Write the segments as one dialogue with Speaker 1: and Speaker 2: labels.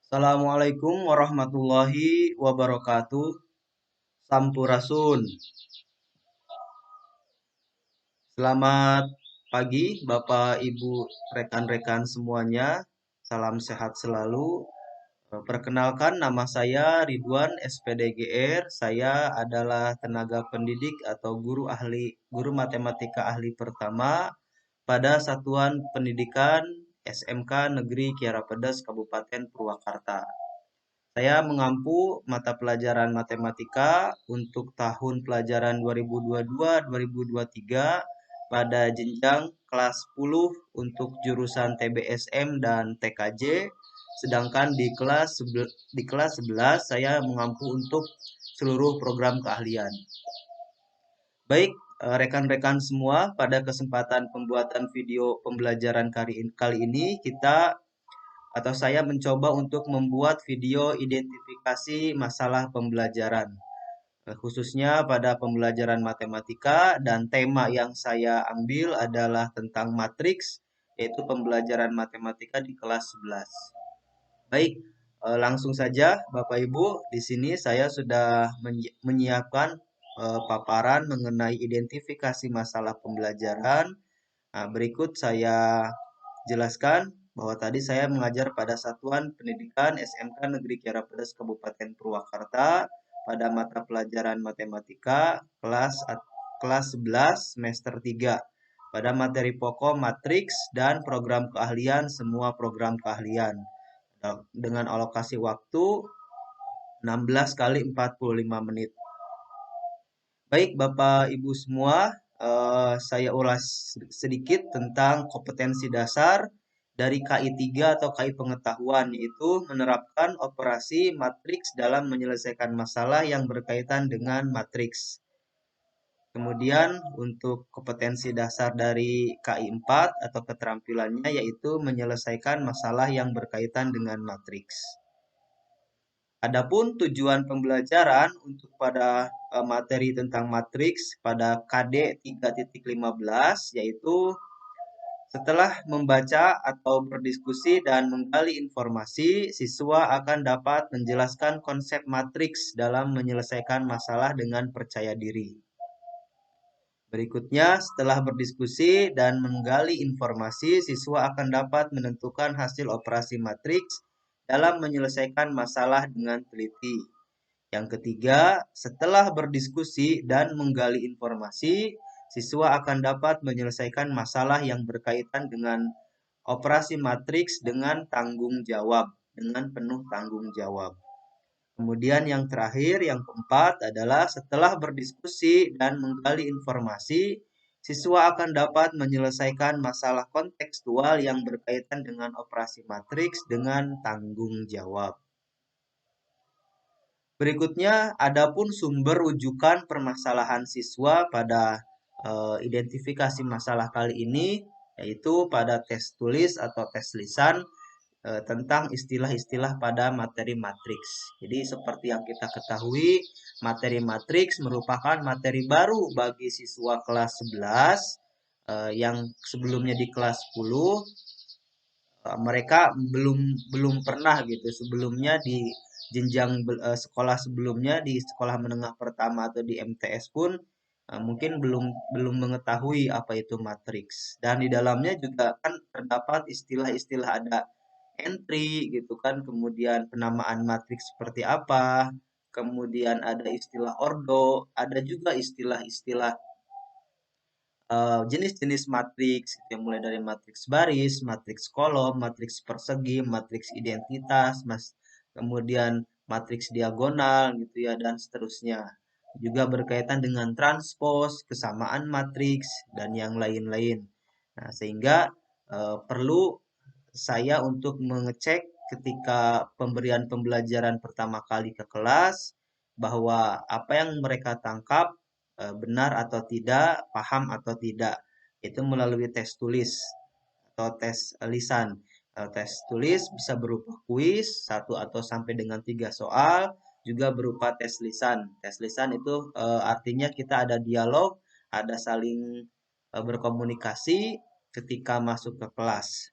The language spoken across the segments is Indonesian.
Speaker 1: Assalamualaikum warahmatullahi wabarakatuh. Sampurasun. Selamat pagi, Bapak, Ibu, rekan-rekan semuanya. Salam sehat selalu. Perkenalkan, nama saya Ridwan SPDGR. Saya adalah tenaga pendidik atau guru matematika ahli pertama pada Satuan Pendidikan SMK Negeri Kiara Pedas Kabupaten Purwakarta. Saya mengampu mata pelajaran matematika untuk tahun pelajaran 2022-2023 pada jenjang kelas 10 untuk jurusan TBSM dan TKJ, sedangkan di kelas 11 saya mengampu untuk seluruh program keahlian. Baik, rekan-rekan semua, pada kesempatan pembuatan video pembelajaran kali ini saya mencoba untuk membuat video identifikasi masalah pembelajaran, khususnya pada pembelajaran matematika, dan tema yang saya ambil adalah tentang matriks, yaitu pembelajaran matematika di kelas 11. Baik, langsung saja Bapak Ibu, di sini saya sudah menyiapkan paparan mengenai identifikasi masalah pembelajaran. Nah, berikut saya jelaskan bahwa tadi saya mengajar pada Satuan Pendidikan SMK Negeri Kiara Pedas Kabupaten Purwakarta pada mata pelajaran matematika kelas 11 semester 3 pada materi pokok matriks dan program keahlian semua program keahlian dengan alokasi waktu 16 kali 45 menit. Baik, Bapak Ibu semua, saya ulas sedikit tentang kompetensi dasar dari KI 3 atau KI pengetahuan, yaitu menerapkan operasi matriks dalam menyelesaikan masalah yang berkaitan dengan matriks. Kemudian untuk kompetensi dasar dari KI 4 atau keterampilannya yaitu menyelesaikan masalah yang berkaitan dengan matriks. Adapun tujuan pembelajaran untuk pada materi tentang matriks pada KD 3.15 yaitu setelah membaca atau berdiskusi dan menggali informasi, siswa akan dapat menjelaskan konsep matriks dalam menyelesaikan masalah dengan percaya diri. Berikutnya, setelah berdiskusi dan menggali informasi, siswa akan dapat menentukan hasil operasi matriks dalam menyelesaikan masalah dengan teliti. Yang ketiga, setelah berdiskusi dan menggali informasi, siswa akan dapat menyelesaikan masalah yang berkaitan dengan operasi matriks dengan tanggung jawab, dengan penuh tanggung jawab. Kemudian yang terakhir, yang keempat adalah setelah berdiskusi dan menggali informasi, siswa akan dapat menyelesaikan masalah kontekstual yang berkaitan dengan operasi matriks dengan tanggung jawab. Berikutnya, adapun sumber rujukan permasalahan siswa pada identifikasi masalah kali ini, yaitu pada tes tulis atau tes lisan tentang istilah-istilah pada materi matriks. Jadi seperti yang kita ketahui, materi matriks merupakan materi baru bagi siswa kelas 11 yang sebelumnya di kelas 10 mereka belum belum pernah gitu sebelumnya di jenjang sekolah sebelumnya di sekolah menengah pertama atau di MTS pun mungkin belum belum mengetahui apa itu matriks, dan di dalamnya juga kan terdapat istilah-istilah, ada entry gitu kan, kemudian penamaan matriks seperti apa, kemudian ada istilah ordo, ada juga istilah-istilah jenis-jenis matriks gitu ya, mulai dari matriks baris, matriks kolom, matriks persegi, matriks identitas, kemudian matriks diagonal gitu ya, dan seterusnya. Juga berkaitan dengan transpos, kesamaan matriks, dan yang lain-lain. Nah, sehingga perlu saya untuk mengecek ketika pemberian pembelajaran pertama kali ke kelas bahwa apa yang mereka tangkap benar atau tidak, paham atau tidak. Itu melalui tes tulis atau tes lisan. Tes tulis bisa berupa kuis 1 atau sampai dengan 3 soal, juga berupa tes lisan. Tes lisan itu artinya kita ada dialog, ada saling berkomunikasi ketika masuk ke kelas.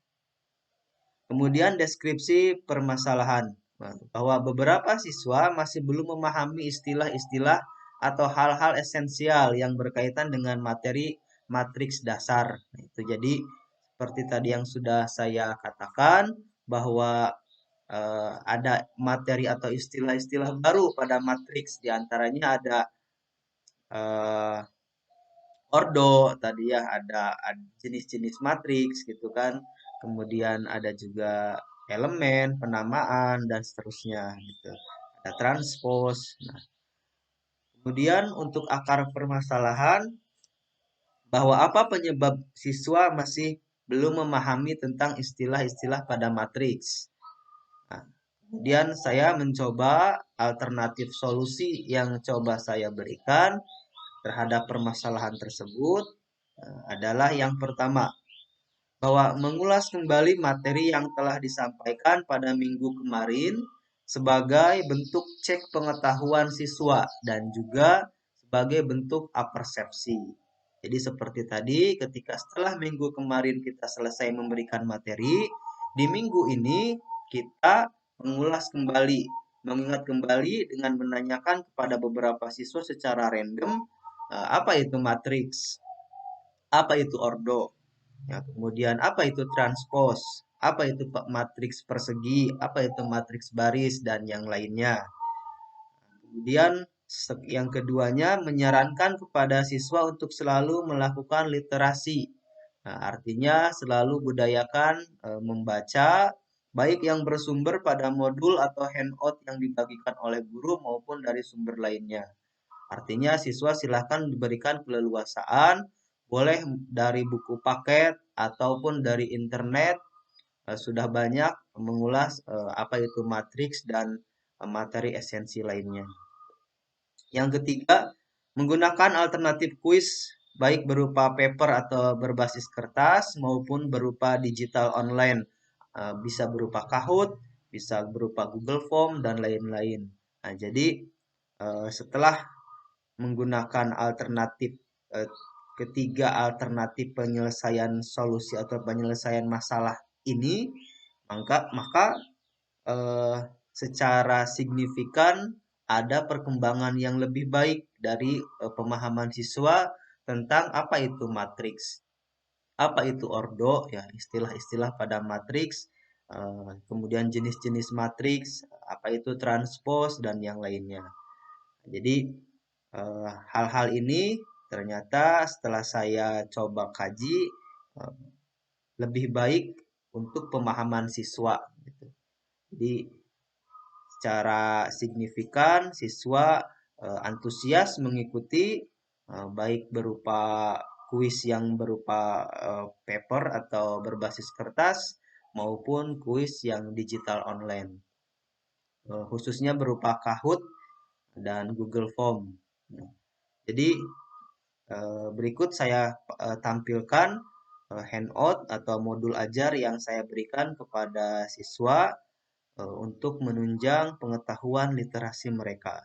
Speaker 1: Kemudian deskripsi permasalahan. bahwa beberapa siswa masih belum memahami istilah-istilah atau hal-hal esensial yang berkaitan dengan materi matriks dasar. Itu jadi seperti tadi yang sudah saya katakan bahwa ada materi atau istilah-istilah baru pada matriks, diantaranya ada eh, ordo tadi ya, ada jenis-jenis matriks gitu kan. Kemudian ada juga elemen, penamaan dan seterusnya gitu. Ada transpose. Nah, kemudian untuk akar permasalahan bahwa apa penyebab siswa masih belum memahami tentang istilah-istilah pada matriks. Nah, kemudian saya mencoba alternatif solusi yang coba saya berikan terhadap permasalahan tersebut adalah yang pertama, bahwa mengulas kembali materi yang telah disampaikan pada minggu kemarin sebagai bentuk cek pengetahuan siswa dan juga sebagai bentuk apersepsi. Jadi seperti tadi, ketika setelah minggu kemarin kita selesai memberikan materi, di minggu ini kita mengulas kembali, mengingat kembali dengan menanyakan kepada beberapa siswa secara random, apa itu matriks, apa itu ordo, ya, kemudian apa itu transpose, apa itu matriks persegi, apa itu matriks baris, dan yang lainnya. Kemudian yang keduanya menyarankan kepada siswa untuk selalu melakukan literasi. Nah, artinya selalu budayakan membaca baik yang bersumber pada modul atau handout yang dibagikan oleh guru maupun dari sumber lainnya. Artinya siswa silahkan diberikan keleluasaan, boleh dari buku paket ataupun dari internet, sudah banyak mengulas apa itu matriks dan materi esensi lainnya. Yang ketiga, menggunakan alternatif kuis baik berupa paper atau berbasis kertas maupun berupa digital online. Bisa berupa Kahoot, bisa berupa Google Form dan lain-lain. Nah, jadi setelah menggunakan alternatif eh, ketiga alternatif penyelesaian solusi atau penyelesaian masalah ini, maka eh, secara signifikan ada perkembangan yang lebih baik dari pemahaman siswa tentang apa itu matriks, apa itu ordo, ya istilah-istilah pada matriks, kemudian jenis-jenis matriks, apa itu transpose dan yang lainnya. Jadi hal-hal ini ternyata setelah saya coba kaji eh, lebih baik untuk pemahaman siswa gitu. Jadi secara signifikan siswa antusias mengikuti baik berupa kuis yang berupa paper atau berbasis kertas maupun kuis yang digital online. Khususnya berupa Kahoot dan Google Form. Nah, jadi berikut saya tampilkan handout atau modul ajar yang saya berikan kepada siswa untuk menunjang pengetahuan literasi mereka.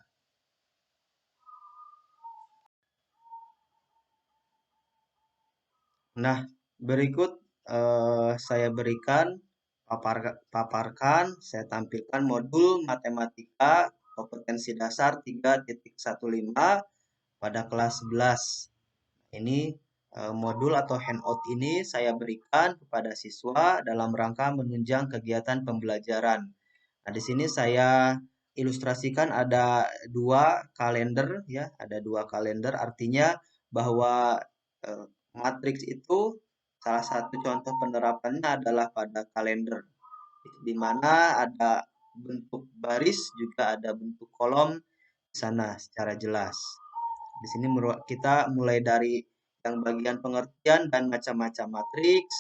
Speaker 1: Nah, berikut saya berikan paparkan, saya tampilkan modul matematika kompetensi dasar 3.15 pada kelas 11. Ini modul atau handout ini saya berikan kepada siswa dalam rangka menunjang kegiatan pembelajaran. Nah, di sini saya ilustrasikan ada dua kalender ya, ada dua kalender, artinya bahwa eh, matriks itu salah satu contoh penerapannya adalah pada kalender, di mana ada bentuk baris juga ada bentuk kolom di sana secara jelas. Di sini kita mulai dari yang bagian pengertian dan macam-macam matriks.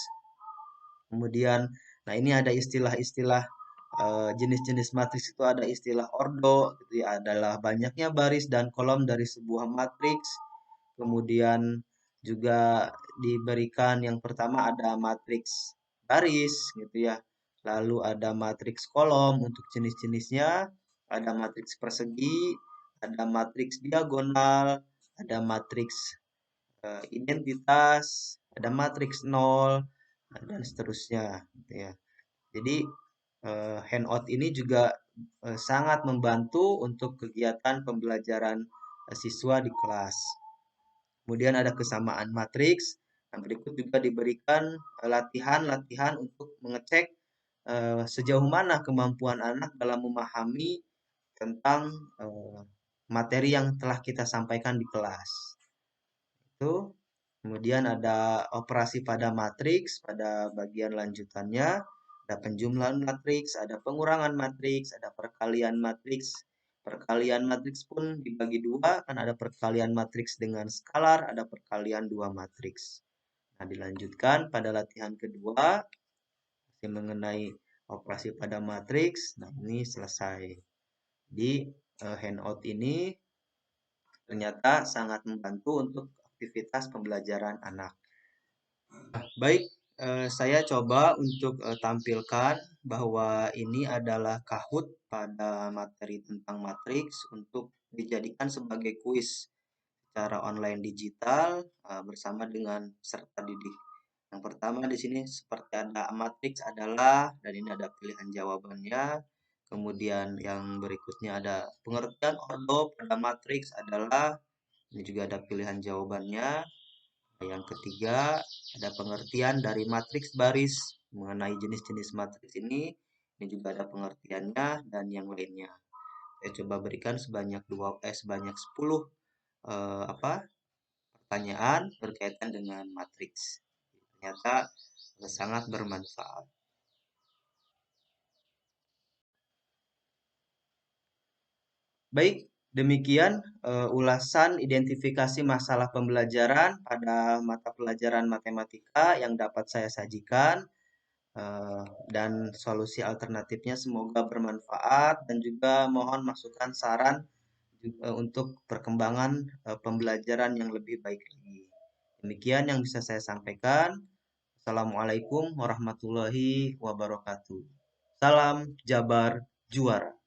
Speaker 1: Kemudian, nah ini ada istilah-istilah jenis-jenis matriks itu ada istilah ordo, gitu ya, adalah banyaknya baris dan kolom dari sebuah matriks. Kemudian juga diberikan yang pertama ada matriks baris, gitu ya. Lalu ada matriks kolom untuk jenis-jenisnya, ada matriks persegi, ada matriks diagonal, ada matriks identitas, ada matriks nol, dan seterusnya, gitu ya. Jadi Handout ini juga sangat membantu untuk kegiatan pembelajaran siswa di kelas. Kemudian ada kesamaan matriks. Nah, berikut juga diberikan latihan-latihan untuk mengecek sejauh mana kemampuan anak dalam memahami tentang materi yang telah kita sampaikan di kelas. Itu. Kemudian ada operasi pada matriks pada bagian lanjutannya. Ada penjumlahan matriks, ada pengurangan matriks, ada perkalian matriks. Perkalian matriks pun dibagi dua, kan ada perkalian matriks dengan skalar, ada perkalian dua matriks. Nah, dilanjutkan pada latihan kedua, masih mengenai operasi pada matriks. Nah, ini selesai. Di handout ini ternyata sangat membantu untuk aktivitas pembelajaran anak. Baik, saya coba untuk tampilkan bahwa ini adalah Kahoot pada materi tentang matriks untuk dijadikan sebagai kuis secara online digital bersama dengan peserta didik. Yang pertama di sini seperti ada matriks adalah, dan ini ada pilihan jawabannya. Kemudian yang berikutnya ada pengertian ordo pada matriks adalah, ini juga ada pilihan jawabannya. Yang ketiga, ada pengertian dari matriks baris mengenai jenis-jenis matriks ini. Ini juga ada pengertiannya dan yang lainnya. Saya coba berikan sebanyak 10 pertanyaan berkaitan dengan matriks. Ternyata sangat bermanfaat. Baik, demikian ulasan identifikasi masalah pembelajaran pada mata pelajaran matematika yang dapat saya sajikan. Dan solusi alternatifnya semoga bermanfaat dan juga mohon masukan saran untuk perkembangan pembelajaran yang lebih baik lagi. Demikian yang bisa saya sampaikan. Assalamualaikum warahmatullahi wabarakatuh. Salam Jabar Juara.